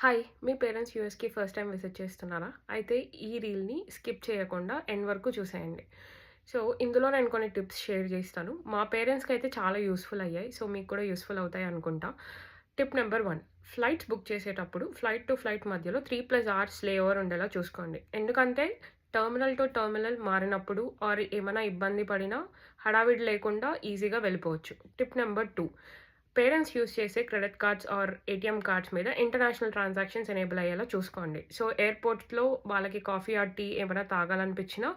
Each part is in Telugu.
హాయ్! మీ పేరెంట్స్ యూఎస్‌కి ఫస్ట్ టైమ్ విజిట్ చేస్తున్నారా? అయితే ఈ రీల్‌ని స్కిప్ చేయకుండా ఎండ్ వరకు చూసేయండి. సో, ఇందులో నేను కొన్ని టిప్స్ షేర్ చేస్తాను. మా పేరెంట్స్‌కైతే చాలా యూజ్‌ఫుల్ అయ్యాయి. సో, మీకు కూడా యూజ్‌ఫుల్ అవుతాయి అనుకుంటా. టిప్ నంబర్ 1, ఫ్లైట్స్ బుక్ చేసేటప్పుడు ఫ్లైట్ టు ఫ్లైట్ మధ్యలో 3+ అవర్స్ లే ఓవర్ ఉండేలా చూసుకోండి. ఎందుకంటే టెర్మినల్ టు టెర్మినల్ మారినప్పుడు ఆర్ ఏమైనా ఇబ్బంది పడినా హడావిడి లేకుండా ఈజీగా వెళ్ళిపోవచ్చు. టిప్ నంబర్ 2, పేరెంట్స్ యూజ్ చేసే credit cards or ATM cards మీద ఇంటర్నేషనల్ ట్రాన్సాక్షన్స్ ఎనేబుల్ అయ్యేలా చూసుకోండి. సో, ఎయిర్‌పోర్ట్స్‌లో వాళ్ళకి కాఫీ ఆర్ టీ ఏమైనా తాగాలనిపించినా,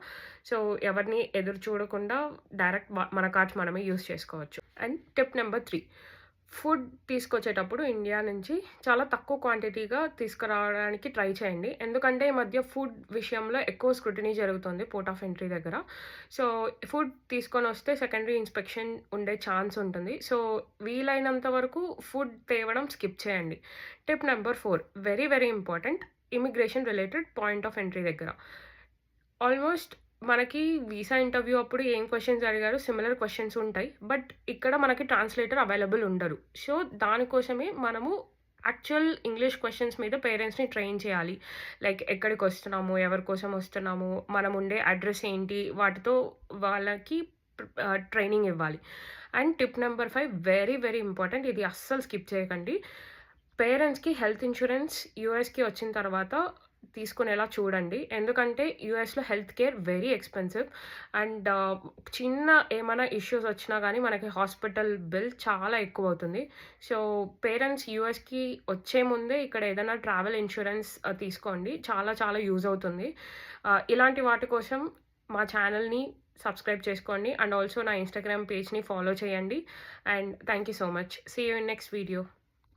సో, ఎవరిని ఎదురు చూడకుండా డైరెక్ట్ మన కార్డ్స్ మనమే యూజ్ చేసుకోవచ్చు. అండ్ టిప్ నంబర్ 3, ఫుడ్ తీసుకొచ్చేటప్పుడు ఇండియా నుంచి చాలా తక్కువ క్వాంటిటీగా తీసుకురావడానికి ట్రై చేయండి. ఎందుకంటే ఈ మధ్య ఫుడ్ విషయంలో ఎక్కువ స్క్రూటినీ జరుగుతుంది పోర్ట్ ఆఫ్ ఎంట్రీ దగ్గర. సో, ఫుడ్ తీసుకొనొస్తే సెకండరీ ఇన్స్‌పెక్షన్ ఉండే ఛాన్స్ ఉంటుంది. సో, వీలైనంత వరకు ఫుడ్ తేవడం స్కిప్ చేయండి. Tip number 4, very very important, immigration related point of entry దగ్గర. ఆల్మోస్ట్ మనకి వీసా ఇంటర్వ్యూ అప్పుడు ఏం క్వెషన్స్ అడిగారో సిమిలర్ క్వెషన్స్ ఉంటాయి. బట్ ఇక్కడ మనకి ట్రాన్స్‌లేటర్ అవైలబుల్ ఉండరు. సో, దానికోసమే మనము యాక్చువల్ ఇంగ్లీష్ క్వెషన్స్ మీద పేరెంట్స్‌ని ట్రైన్ చేయాలి. లైక్ ఎక్కడికొస్తున్నాము? ఎవరి కోసం వస్తున్నాము? మనం ఉండే అడ్రెస్ ఏంటి? వాటితో వాళ్ళకి ట్రైనింగ్ ఇవ్వాలి. And tip number 5, very very important, ఇది అస్సలు స్కిప్ చేయకండి. పేరెంట్స్‌కి హెల్త్ ఇన్స్యూరెన్స్ యూఎస్‌కి వచ్చిన తర్వాత తీసుకునేలా చూడండి. ఎందుకంటే యూఎస్‌లో health care very expensive. And చిన్న ఏమైనా ఇష్యూస్ వచ్చినా గానీ మనకి హాస్పిటల్ బిల్ చాలా ఎక్కువవుతుంది. సో, పేరెంట్స్ యూఎస్‌కి వచ్చే ముందే ఇక్కడ ఏదైనా ట్రావెల్ ఇన్స్యూరెన్స్ తీసుకోండి. చాలా చాలా యూజ్ అవుతుంది. ఇలాంటి వాటి కోసం మా ఛానల్‌ని సబ్స్క్రైబ్ చేసుకోండి. అండ్ ఆల్సో నా ఇన్‌స్టాగ్రామ్ పేజ్‌ని ఫాలో చేయండి. And thank you so much. See you in next video.